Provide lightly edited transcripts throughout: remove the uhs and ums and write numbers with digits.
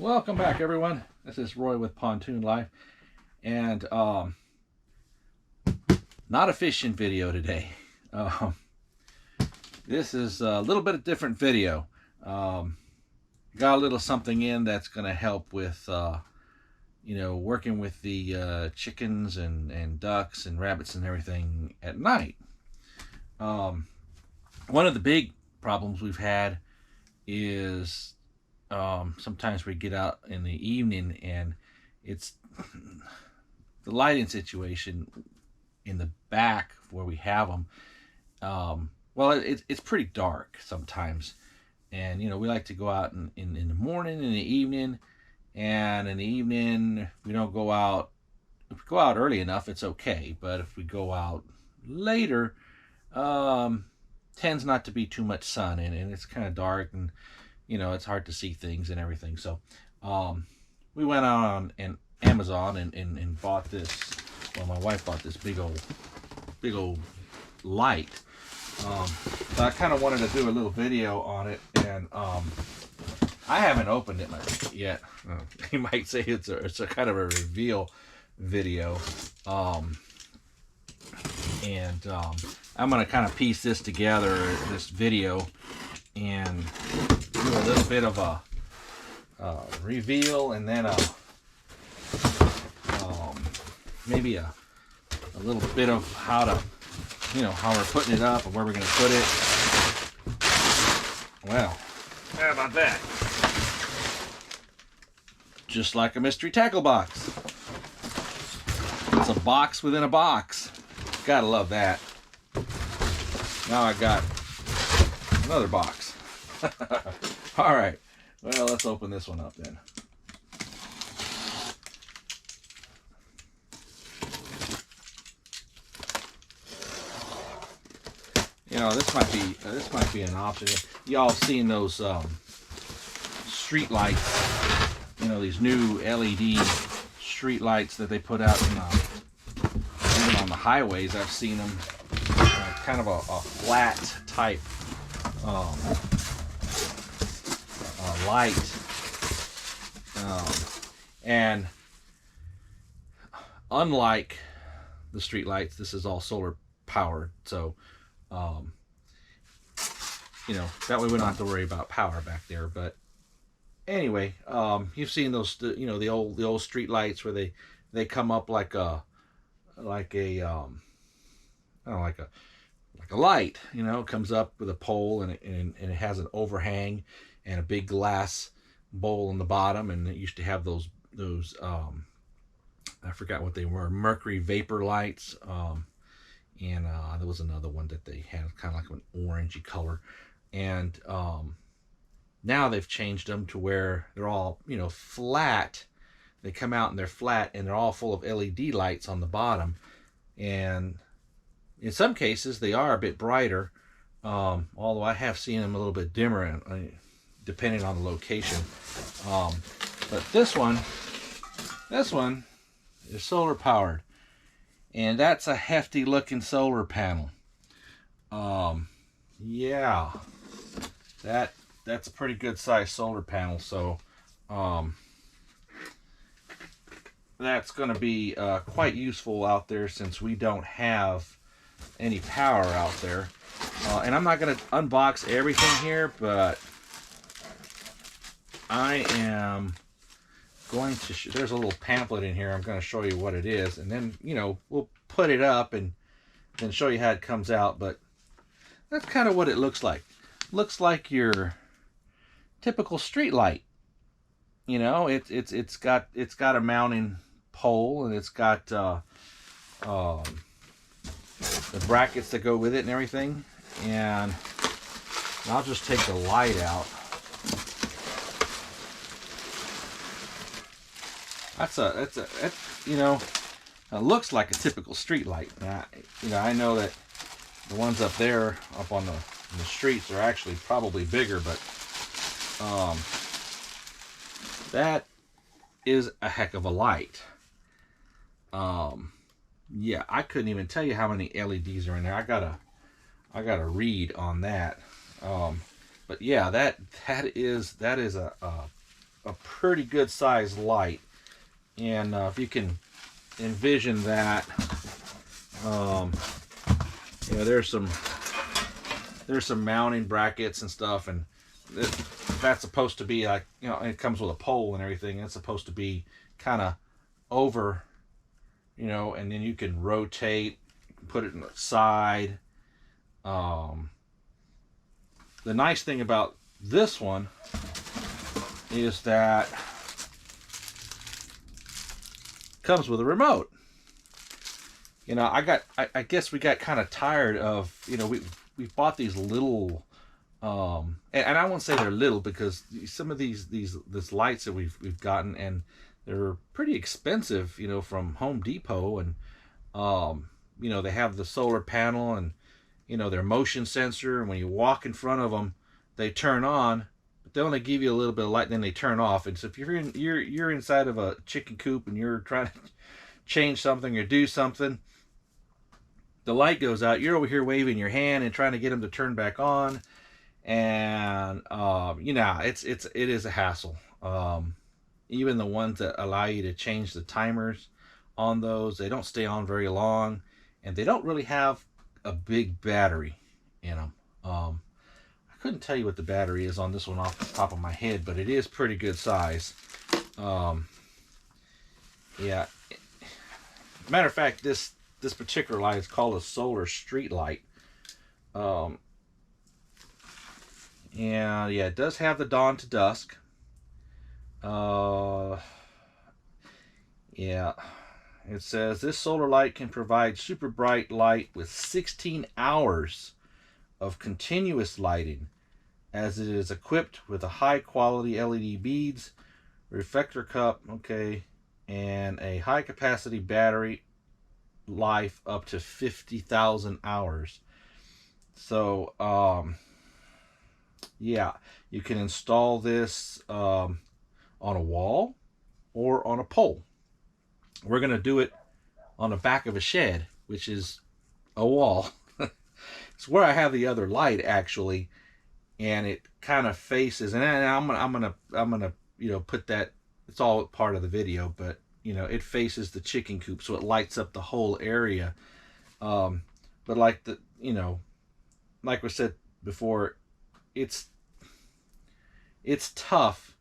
Welcome back, everyone. This is Roy with Pontoon Life, and not a fishing video today. This is a little bit of different video. Got a little something in that's going to help with working with the chickens and ducks and rabbits and everything at night. One of the big problems we've had is sometimes we get out in the evening and it's the lighting situation in the back where we have them. Well, it's pretty dark sometimes, and we like to go out in the morning, in the evening, and in the evening we don't go out. If we go out early enough, it's okay, but if we go out later, tends not to be too much sun in it, and it's kind of dark, and it's hard to see things and everything. So we went out on Amazon and bought this. Well, my wife bought this big old light. So I kind of wanted to do a little video on it, and I haven't opened it yet. You might say it's a kind of a reveal video. I'm going to kind of piece this together, this video, and do a little bit of a reveal, and then maybe a little bit of how we're putting it up and where we're going to put it. Well, how about that? Just like a mystery tackle box. It's a box within a box. Gotta love that. Now I got another box. All right, well, let's open this one up then. This might be an option. Y'all seen those street lights? These new LED street lights that they put out even on the highways. I've seen them. Kind of a flat type light, and unlike the street lights, this is all solar powered, so that way we don't have to worry about power back there. But anyway, you've seen those, the old street lights where they come up like a light, it comes up with a pole, and it has an overhang and a big glass bowl in the bottom, and it used to have those I forgot what they were, mercury vapor lights, and there was another one that they had kind of like an orangey color, and now they've changed them to where they're all flat. They come out and they're flat, and they're all full of LED lights on the bottom, and in some cases they are a bit brighter, although I have seen them a little bit dimmer depending on the location. But this one is solar powered, and that's a hefty looking solar panel. Yeah, that's a pretty good size solar panel. So that's going to be quite useful out there, since we don't have any power out there. And I'm not going to unbox everything here, but I am going to there's a little pamphlet in here. I'm going to show you what it is, and then we'll put it up and then show you how it comes out. But that's kind of what it looks like. Looks like your typical street light. It's got a mounting pole, and it's got the brackets that go with it and everything. And I'll just take the light out. It looks like a typical street light. I know that the ones up there, up on the streets, are actually probably bigger, but that is a heck of a light. Yeah, I couldn't even tell you how many LEDs are in there. I gotta read on that. But yeah, that is a a pretty good sized light. And if you can envision that, um, you know, there's some mounting brackets and stuff, and that's supposed to be like, you know, it comes with a pole and everything. It's supposed to be kind of over, you know, and then you can rotate, put it in the side. The nice thing about this one is that it comes with a remote. You know, I guess we got kind of tired of, you know, we bought these little, and I won't say they're little, because some of these lights that we've gotten, and they're pretty expensive, you know, from Home Depot, and you know, they have the solar panel, and you know, their motion sensor, and when you walk in front of them, they turn on, but they only give you a little bit of light, then they turn off. And so if you're inside of a chicken coop and you're trying to change something or do something, the light goes out. You're over here waving your hand and trying to get them to turn back on, and you know, it is a hassle. Even the ones that allow you to change the timers on those, they don't stay on very long, and they don't really have a big battery in them. I couldn't tell you what the battery is on this one off the top of my head, but it is pretty good size. Yeah. Matter of fact, this particular light is called a solar street light. And yeah, it does have the dawn to dusk. Yeah. It says this solar light can provide super bright light with 16 hours of continuous lighting, as it is equipped with a high quality LED beads, reflector cup, okay, and a high capacity battery life up to 50,000 hours. So, yeah, you can install this on a wall or on a pole. We're going to do it on the back of a shed, which is a wall. It's where I have the other light, actually, and it kind of faces, and I'm gonna you know, put that, it's all part of the video, but you know, it faces the chicken coop, so it lights up the whole area. But like the, you know, like we said before, it's tough,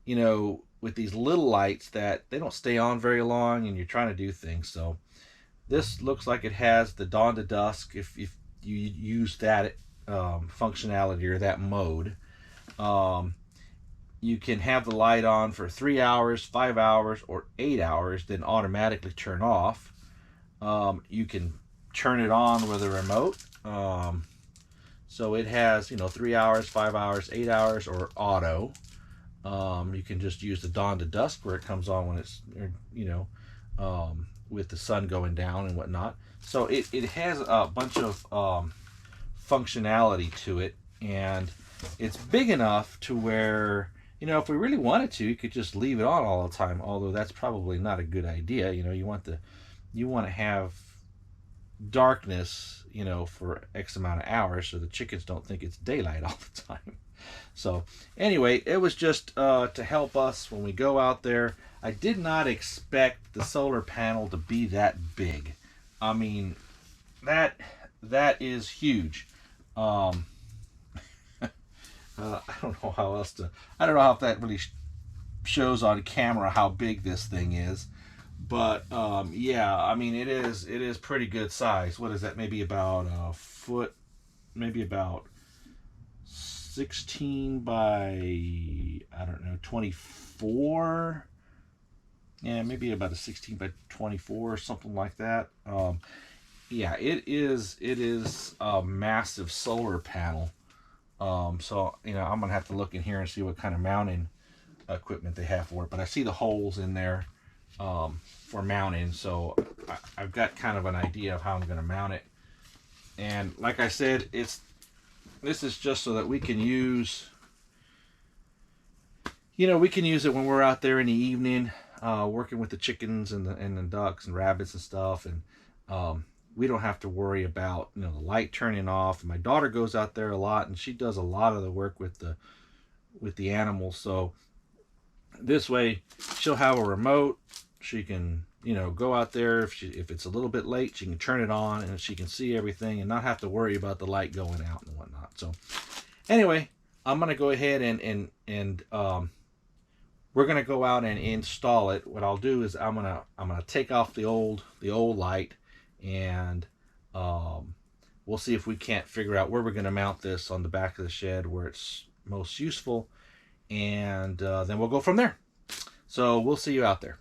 you know, with these little lights that they don't stay on very long, and you're trying to do things. So this looks like it has the dawn to dusk. If you use that functionality or that mode, you can have the light on for 3 hours, 5 hours, or 8 hours, then automatically turn off. You can turn it on with a remote. So it has, you know, 3 hours, 5 hours, 8 hours, or auto. You can just use the dawn to dusk, where it comes on when it's, you know, with the sun going down and whatnot. So it has a bunch of functionality to it, and it's big enough to where, you know, if we really wanted to, you could just leave it on all the time, although that's probably not a good idea. You know, you want to have darkness, you know, for X amount of hours, so the chickens don't think it's daylight all the time. So anyway, it was just to help us when we go out there. I did not expect the solar panel to be that big. I mean, that is huge. I don't know how else to. I don't know if that really shows on camera how big this thing is, but yeah, I mean, it is pretty good size. What is that? Maybe about a foot, maybe about 16 by, I don't know, 24. Yeah, maybe about a 16 by 24 or something like that. Yeah, it is a massive solar panel. So, you know, I'm gonna have to look in here and see what kind of mounting equipment they have for it. But I see the holes in there for mounting, so I've got kind of an idea of how I'm gonna mount it. And like I said, this is just so that we can use, you know, we can use it when we're out there in the evening, working with the chickens and the ducks and rabbits and stuff, and we don't have to worry about, you know, the light turning off. And my daughter goes out there a lot, and she does a lot of the work with the animals, so This way, she'll have a remote. She can, you know, go out there if it's a little bit late, she can turn it on and she can see everything and not have to worry about the light going out and whatnot. So anyway, I'm gonna go ahead and we're gonna go out and install it. What I'll do is I'm gonna take off the old light, and um, we'll see if we can't figure out where we're gonna mount this on the back of the shed where it's most useful, and then we'll go from there. So we'll see you out there.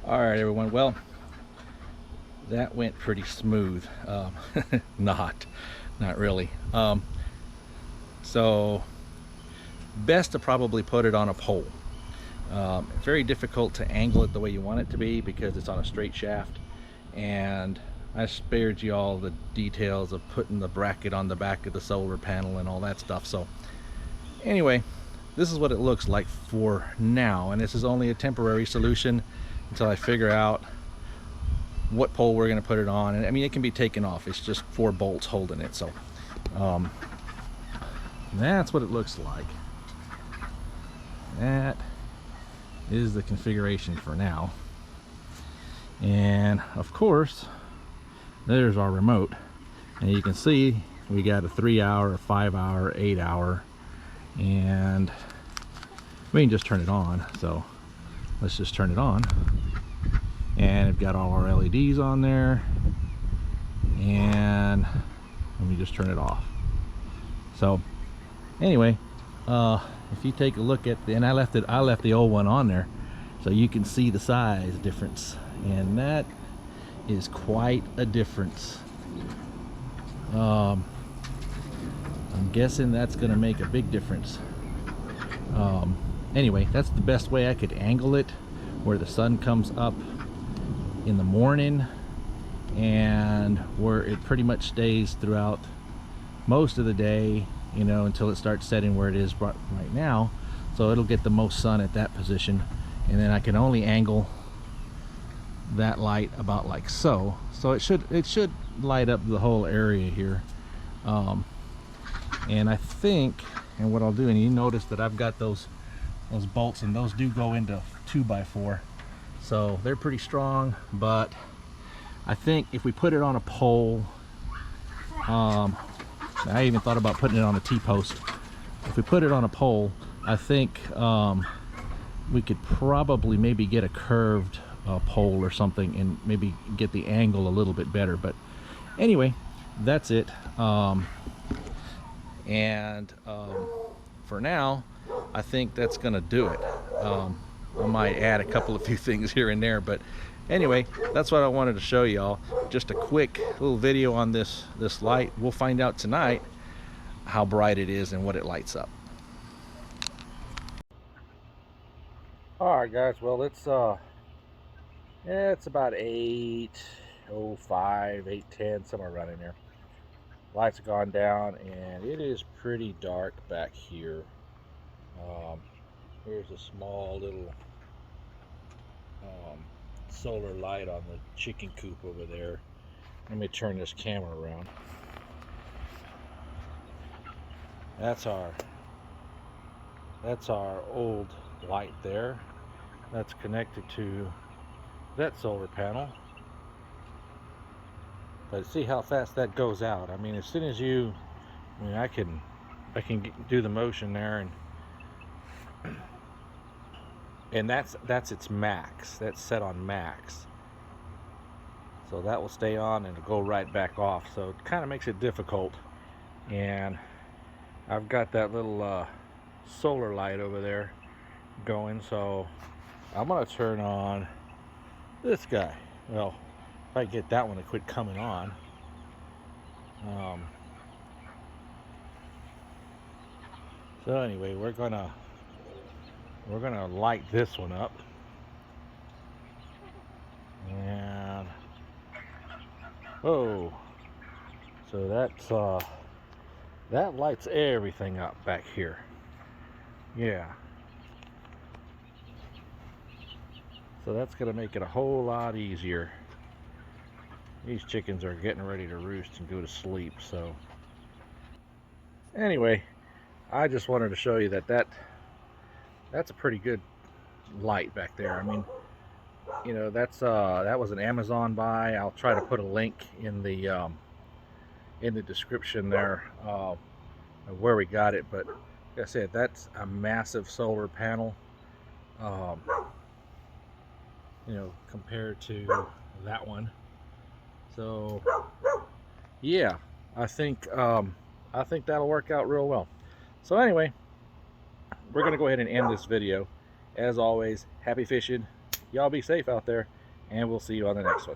All right, everyone. Well, that went pretty smooth. Not really. So best to probably put it on a pole. Very difficult to angle it the way you want it to be because it's on a straight shaft, and I spared you all the details of putting the bracket on the back of the solar panel and all that stuff. So anyway, this is what it looks like for now, and this is only a temporary solution until I figure out what pole we're going to put it on. And I mean, it can be taken off, it's just 4 bolts holding it. So that's what it looks like. That is the configuration for now, and of course there's our remote, and you can see we got a 3-hour, a 5-hour, 8-hour, and we can just turn it on. So let's just turn it on, and we've got all our LEDs on there, and let me just turn it off. So anyway, if you take a look at and I left the old one on there so you can see the size difference, and that is quite a difference. I'm guessing that's gonna make a big difference. Anyway, that's the best way I could angle it, where the sun comes up in the morning and where it pretty much stays throughout most of the day, you know, until it starts setting where it is right now. So it'll get the most sun at that position, and then I can only angle that light about like so. So it should light up the whole area here. And I think, and what I'll do, and you notice that I've got those bolts, and those do go into 2x4, so they're pretty strong. But I think if we put it on a pole, I even thought about putting it on a T-post. If we put it on a pole, I think we could probably maybe get a curved pole or something and maybe get the angle a little bit better. But anyway, that's it. For now, I think that's gonna do it. I might add a couple of few things here and there, but anyway, that's what I wanted to show y'all. Just a quick little video on this light. We'll find out tonight how bright it is and what it lights up. All right, guys. Well, it's about 8:05, 8:10, somewhere around in there. Lights have gone down, and it is pretty dark back here. Here's a small little solar light on the chicken coop over there. Let me turn this camera around. That's our old light there. That's connected to that solar panel. But see how fast that goes out. I mean, as soon as I can do the motion there, and that's its max. That's set on max. So that will stay on and it'll go right back off. So it kind of makes it difficult. And I've got that little solar light over there going. So I'm gonna turn on this guy. Well, if I get that one to quit coming on. So anyway, we're gonna light this one up, and whoa! So that lights everything up back here. Yeah. So that's gonna make it a whole lot easier. These chickens are getting ready to roost and go to sleep. So anyway, I just wanted to show you that's a pretty good light back there. I mean, you know, that was an Amazon buy. I'll try to put a link in the description there of where we got it. But like I said, that's a massive solar panel. Um, you know, compared to that one. So yeah, I think that'll work out real well. So anyway, we're gonna go ahead and end this video. As always, happy fishing. Y'all be safe out there, and we'll see you on the next one.